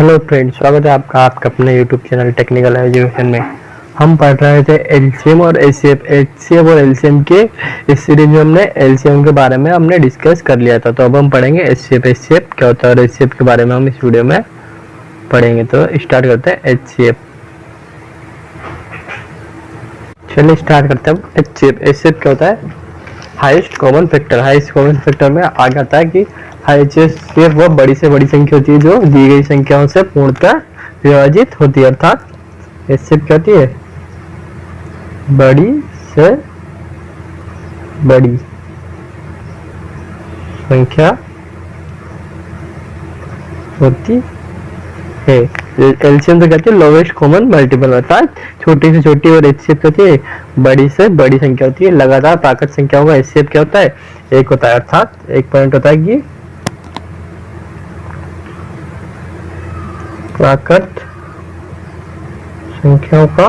Hello friends, स्वागत है आपका अपने यूट्यूब चैनल टेक्निकल एजुकेशन में। हम पढ़ रहे थे एलसीएम और एचसीएफ और एलसीएम के इस सीरीज में हमने एलसीएम के बारे में हमने डिस्कस कर लिया था। तो अब हम पढ़ेंगे एचसीएफ क्या होता है और एचसीएफ के बारे में हम इस वीडियो में पढ़ेंगे। तो स्टार्ट करते हैं एचसीएफ। चलिए स्टार्ट करते हैं एचसीएफ क्या होता है? Highest common factor. Highest common factor में आगे आता है कि एचसीएफ वह बड़ी से बड़ी संख्या होती है जो दी गई संख्याओं से पूर्णतः विभाजित होती है। अर्थात एचसीएफ क्या होती है? बड़ी से बड़ी संख्या होती है। एलसीएम तो कहते हैं लोवेस्ट कॉमन मल्टीपल, अर्थात छोटी से छोटी, और एचसीएफ कहती है बड़ी से बड़ी संख्या होती है। लगातार प्राकृत संख्याओं का एचसीएफ क्या होता है? एक होता है। अर्थात एक पॉइंट होता है कि प्राकृत संख्याओं का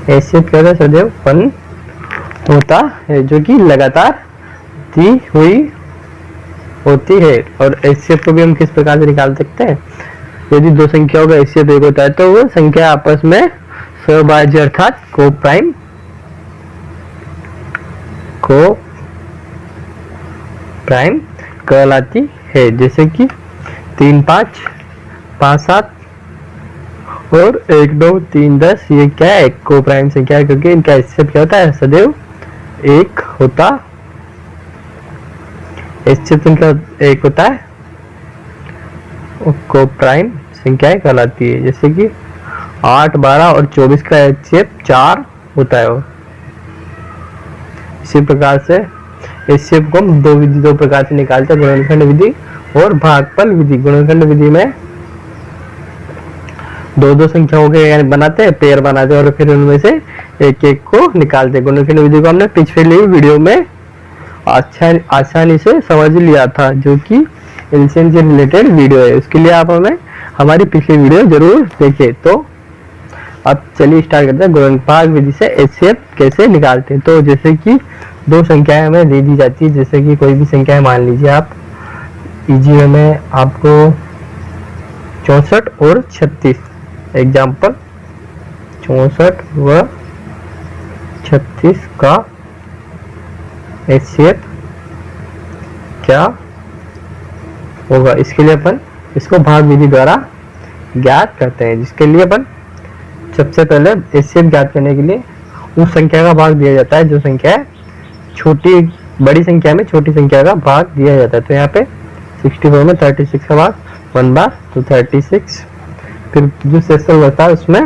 एचसीएफ क्या होता है? सदैव 1 होता है, जो कि लगातार दी हुई होती है। और एचसीएफ को भी हम किस प्रकार से निकाल सकते हैं? यदि दो संख्याओं का एचसीएफ एक होता है तो वो संख्या आपस में सहभाज्य अर्थात को प्राइम कहलाती है। जैसे कि 3, 5, 5, 7 और 1, 2, 3, 10 ये क्या है? को प्राइम संख्या है, क्योंकि इनका एचसीएफ क्या होता है? सदैव 1 होता। एचसीएफ संख्या 1 होता है, को प्राइम संख्याएं कहलाती है। जैसे कि 8, 12 और 24 का एचसीएफ 4 होता है। इसी प्रकार से एचसीएफ को हम दो प्रकार से निकालते हैं, गुणनखंड विधि और भागफल विधि। गुणनखंड विधि में दो संख्याओं के बनाते हैं, पेयर बनाते हैं और फिर उनमें से एक एक को निकालते हैं। गुणनखंड विधि को हमने पिछले वीडियो में आसानी से समझ लिया था, जो कि एलसीएम से रिलेटेड वीडियो है। उसके लिए आप हमें हमारी पिछली वीडियो जरूर देखें। तो अब चलिए स्टार्ट करते हैं। गुणनभाग विधि से एचसीएफ कैसे निकालते हैं। तो जैसे कि दो संख्याएं हमें दे दी जाती है, जैसे कि कोई भी संख्या मान लीजिए आप, इजी में आपको 64 और 36, एग्जाम्पल 64 व 36 का एचसीएफ क्या होगा? इसके लिए अपन इसको भाग विधि द्वारा ज्ञात करते हैं, जिसके लिए अपन सबसे पहले एचसीएफ ज्ञात करने के लिए उस संख्या का भाग दिया जाता है जो संख्या है बड़ी संख्या में छोटी संख्या का भाग दिया जाता है। तो यहाँ पे 64 में 36 का भाग 1 बार, तो 36। फिर जो शेषफल बचता है उसमें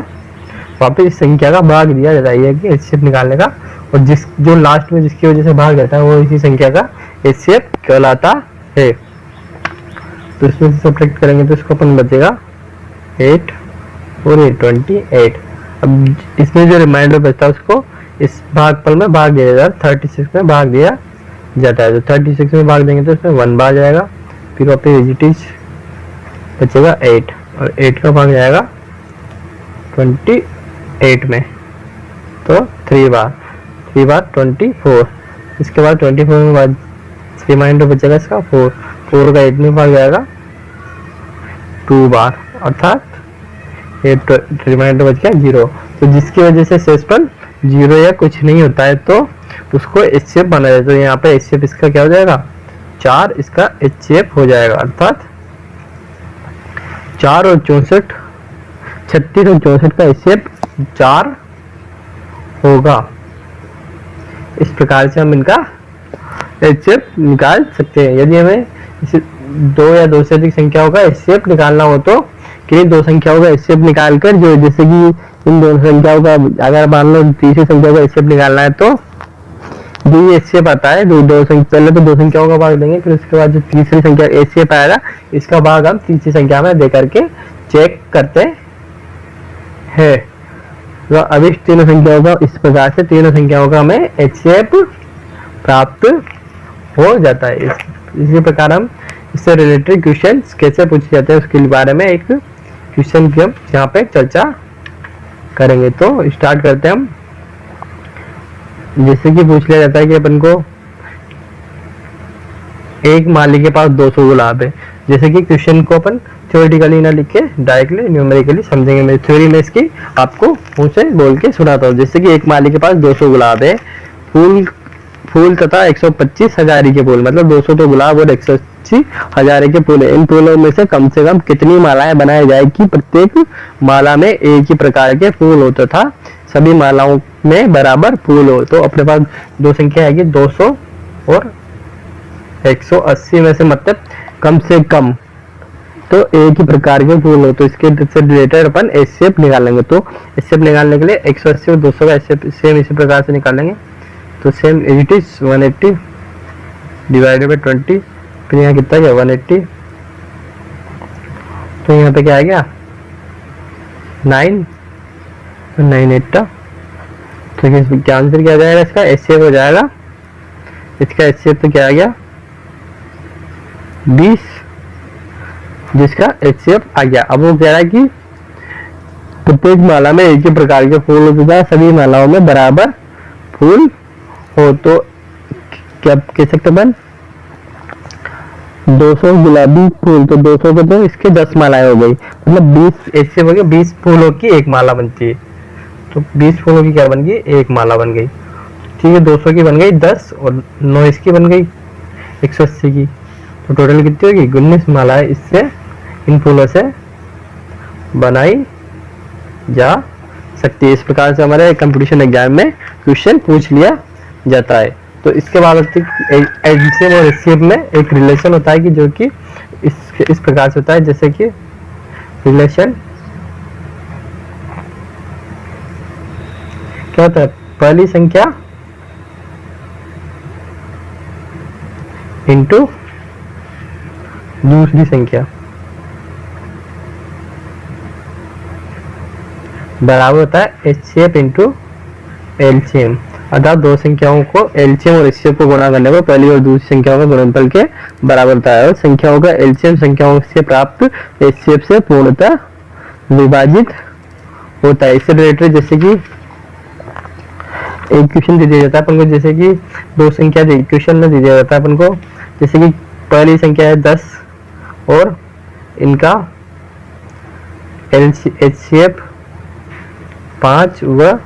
वापस इस संख्या का भाग दिया जाता है, कि एचसीएफ निकालने का। और जो लास्ट में जिसकी वजह से भाग जाता है वो इसी संख्या का एचसीएफ कहलाता है। तो इसमें से सब्ट्रैक्ट करेंगे तो इसको अपन बचेगा 8 और 28। अब इसमें जो रिमाइंडर बचता है उसको इस भागफल में भाग दिया जाता है, 36 में भाग दिया जाता है। तो 36 में भाग देंगे तो इसमें 1 बार जाएगा, फिर वापस वेजिटेज बचेगा 8 और 8 का भाग जाएगा 28 में, तो 3 बार 24। इसके बाद 24 में बाद रिमाइंडर बचेगा इसका 4 का 8 में भाग जाएगा 2 बार, अर्थात रिमाइंडर बच गया 0। तो जिसकी वजह से शेषफल 0 या कुछ नहीं होता है तो उसको एचसीएफ बना जाए। तो यहाँ पे एचसीएफ इसका क्या हो जाएगा? 4 इसका एचसीएफ हो जाएगा, अर्थात 4 और 64, 36 और 64 का एचसीएफ 4 होगा। इस प्रकार से हम इनका एचसीएफ निकाल सकते हैं। यदि हमें दो या दो से अधिक संख्याओं का एचसीएफ निकालना हो तो किन्हीं दो संख्याओं का एचसीएफ निकालकर, जो जैसे कि इन दोनों संख्याओं का अगर मान लो तीसरी संख्या का एचसीएफ निकालना है तो जो एचसीएफ आता है, पहले तो दो संख्याओं का भाग देंगे, फिर उसके बाद जो तीसरी संख्या एचसीएफ आएगा इसका भाग हम तीसरी संख्या में दे करके चेक करते हैं। तो अब इस तीनों संख्याओं का इस प्रकार से तीनों संख्याओं का हमें एचसीएफ प्राप्त हो जाता है। इसी प्रकार हम इससे रिलेटेड क्वेश्चन कैसे पूछे जाते हैं उसके बारे में एक क्वेश्चन की हम यहाँ पे चर्चा करेंगे। तो स्टार्ट करते हैं हम। जैसे कि पूछ लिया जाता है कि अपन को एक माली के पास 200 गुलाब है। जैसे कि क्वेश्चन को अपन थ्योरेटिकली ना लिख के डायरेक्टली न्यूमेरिकली समझेंगे। मेरी थ्योरी में इसकी आपको मुंह से बोल के सुनाता हूँ। जैसे कि एक माली के पास 200 गुलाब है, फूल तथा 125 हजारी के फूल, मतलब 200 तो गुलाब और 180 हजारे के फूल है। इन फूलों में से कम कितनी मालाएं बनाई जाएगी? प्रत्येक माला में एक ही प्रकार के फूल हो तथा सभी मालाओं में बराबर फूल हो। तो अपने पास दो संख्या आएगी 200 और 180 में से मतलब कम से कम तो एक ही प्रकार के फूल हो। तो इसके से रिलेटेड अपन एचसीएफ निकालेंगे। तो एचसीएफ निकालने के लिए 180 और 200 का एचसीएफ सेम इसी प्रकार से निकालेंगे। तो same it is 180 divided by 20। फिर यहाँ कितना गया 180, तो यहाँ पे क्या आ गया 9, तो 9 तो क्या आंसर क्या आ जाएगा? इसका एचसीएफ हो जाएगा, इसका एचसीएफ तो क्या आ गया 20, जिसका एचसीएफ आ गया। अब वो कह रहा है कि प्रत्येक माला में एक ही प्रकार के फूल होते हैं, सभी मालाओं में बराबर फूल हो। तो क्या कह सकते अपन 200 गुलाबी फूल, तो 200 के तो इसके 10 मालाएं हो गई, मतलब 20 एचसीएफ हो गया। 20 फूलों की एक माला बनती है, तो 20 फूलों की क्या बन गई? एक माला बन गई। ठीक है, 200 की बन गई 10 और 9 इसकी बन गई 180 की, तो टोटल कितनी होगी? 19 मालाएं इससे इन फूलों से बनाई जा सकती है। इस प्रकार से हमारे कंपटीशन एग्जाम में क्वेश्चन पूछ लिया जाता है। तो इसके बाद एचसीएफ और एचसीएफ में एक रिलेशन होता है कि जो कि इस प्रकार से होता है। जैसे कि रिलेशन क्या होता है? पहली संख्या इंटू दूसरी संख्या बराबर होता है एचसीएफ इंटू एलसीएम। अर्थात दो संख्याओं को एलसीएम और एचसीएफ को गुणा करने पर पहली और दूसरी संख्याओं का गुणनफल के बराबर होता है, और संख्याओं का एलसीएम संख्याओं से प्राप्त एचसीएफ से पूर्णतः विभाजित होता है। इससे रिलेटेड जैसे कि एक क्वेश्चन दे दिया जाता है अपन को, जैसे कि दो संख्या क्वेश्चन में दे दिया जाता है अपन को। जैसे कि पहली संख्या है 10 और इनका एचसीएफ 5 व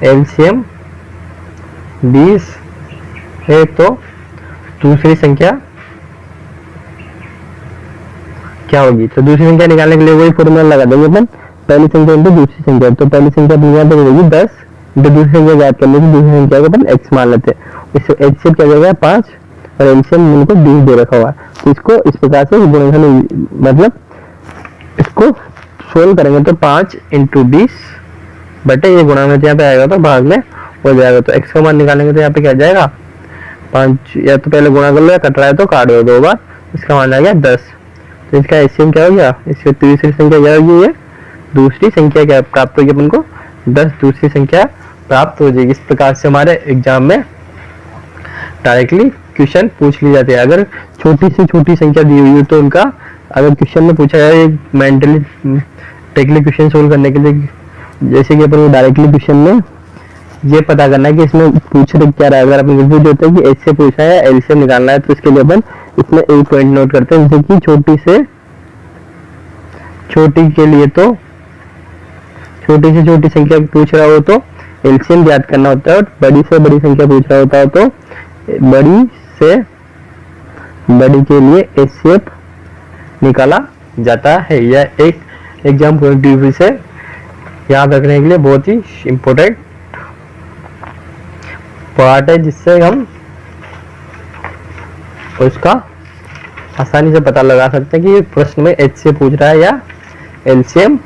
एलसीएम 20 है। तो दूसरी संख्या क्या होगी? तो दूसरी संख्या निकालने के लिए वही फॉर्मूला लगा देंगे अपन, पहली संख्या इंटू दूसरी संख्या। तो पहली संख्या अपनी यहाँ पे होगी 10 इंटू दूसरी संख्या याद करने की, दूसरी संख्या को अपन x मान लेते हैं। इसको एचसीएफ क्या जाएगा 5 और एलसीएम उनको 20 दे रखा हुआ है। तो इसको इस प्रकार से गुणनफल मतलब इसको सोल्व करेंगे तो 5 इंटू 20 बटे ये गुणा में यहाँ पे आएगा तो भाग में हो जाएगा। तो x का मान निकालेंगे तो यहाँ पे क्या जाएगा 5, या तो पहले गुणा कर लो या कट रहा है तो काट दो 2 बार। इसका मान आ गया 10। तो इसका एचसीएम क्या हो गया? इसकी तीसरी संख्या क्या होगी? ये दूसरी संख्या क्या प्राप्त होगी अपन को? 10 दूसरी संख्या प्राप्त हो जाएगी। इस प्रकार से हमारे एग्जाम में डायरेक्टली क्वेश्चन पूछ ली जाती है। अगर छोटी से छोटी संख्या दी हुई है तो उनका अगर क्वेश्चन में पूछा जाए मेंटली टेक्निकली क्वेश्चन सोल्व करने के लिए, जैसे कि अपन को डायरेक्टली क्वेश्चन में ये पता करना है कि इसमें पूछ रहे क्या रहा है। अगर अपन रिव्यू देते हैं कि एच से पूछना है या एल से निकालना है, तो इसके लिए अपन इसमें एक पॉइंट नोट करते हैं। जैसे कि छोटी से छोटी के लिए तो छोटी से छोटी संख्या पूछ रहा हो तो एलसीएम ज्ञात करना होता है, और बड़ी से बड़ी संख्या पूछ रहा होता है तो बड़ी से बड़ी के लिए एचसीएफ निकाला जाता है। यह एक एग्जाम पॉइंट ऑफ व्यू से याद रखने के लिए बहुत ही इम्पोर्टेंट पार्ट है, जिससे हम उसका आसानी से पता लगा सकते हैं कि प्रश्न में एचसीएफ पूछ रहा है या एलसीएम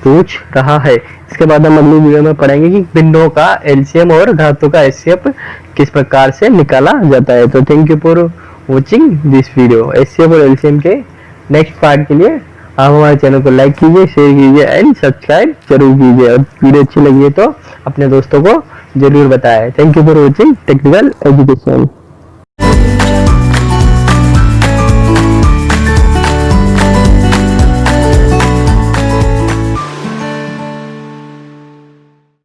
पूछ रहा है। इसके बाद हम अगली वीडियो में पढ़ेंगे कि बिंदुओं का एलसीएम और धातु का एचसीएफ किस प्रकार से निकाला जाता है। तो thank you for watching this video. HCF और एलसीएम के नेक्स्ट पार्ट के लिए आप हमारे चैनल को लाइक कीजिए, शेयर कीजिए एंड सब्सक्राइब जरूर कीजिए, और वीडियो अच्छी लगी है तो अपने दोस्तों को जरूर बताएं। Thank you for watching technical education.